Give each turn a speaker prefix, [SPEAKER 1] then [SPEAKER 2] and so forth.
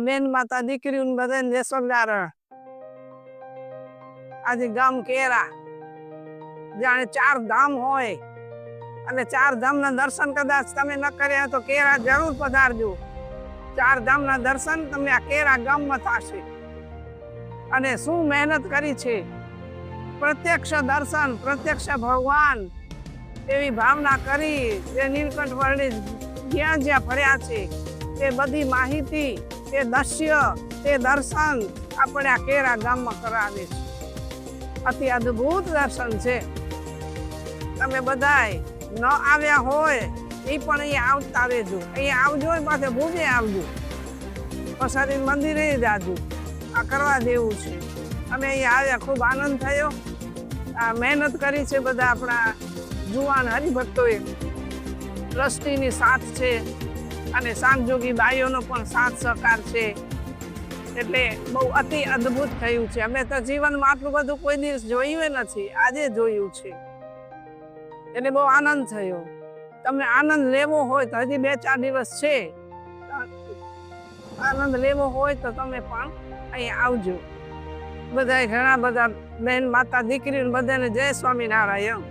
[SPEAKER 1] બેન માતા દીકરીઓને બધાને જય સ્વામિનારાયણ. આજે ગામ કેરા જાણે 4 ધામ હોય અને 4 ધામના દર્શન કદાચ તમે ન કર્યા તો કેરા જરૂર પધારજો. 4 ધામના દર્શન તમને આ કેરા ગામમાં થશે. અને શું મહેનત કરી છે, પ્રત્યક્ષ દર્શન, પ્રત્યક્ષ ભગવાન એવી ભાવના કરી તે નીલકંઠ વર્ણિત જ્યાં જ્યાં ફર્યા છે તે બધી માહિતી, તે દ્રશ્ય, તે દર્શન આપણે આ કેરા ગામમાં કરાવે છે. અતિ અદ્ભુત દર્શન છે. તમે બધાય ન આવ્યા હોય એ પણ અહીંયા આવતા રહેજો. અહીંયા આવજો પાછે ભૂજે આવજો, પ્રસાદી મંદિરે જાજો. આ કરવા દેવું છે. અમે અહીંયા આવ્યા, ખૂબ આનંદ થયો. આ મહેનત કરી છે બધા આપણા જુવાન હરિભક્તોએ. ટ્રસ્ટીની સાથ છે અને સાંગજોગી બાઈઓનો પણ સાથ સહકાર છે. એટલે બહુ અતિ અદ્ભુત થયું છે. અમે તો જીવનમાં આટલું બધું કોઈ દિવસ જોયું નથી, આજે જોયું છે. એટલે બહુ આનંદ થયો. તમને આનંદ લેવો હોય તો હજી 2-4 દિવસ છે. આનંદ લેવો હોય તો તમે પણ અહીંયા આવજો. બધા ઘણા બધા બેન માતા દીકરીઓ બધાને જય સ્વામિનારાયણ.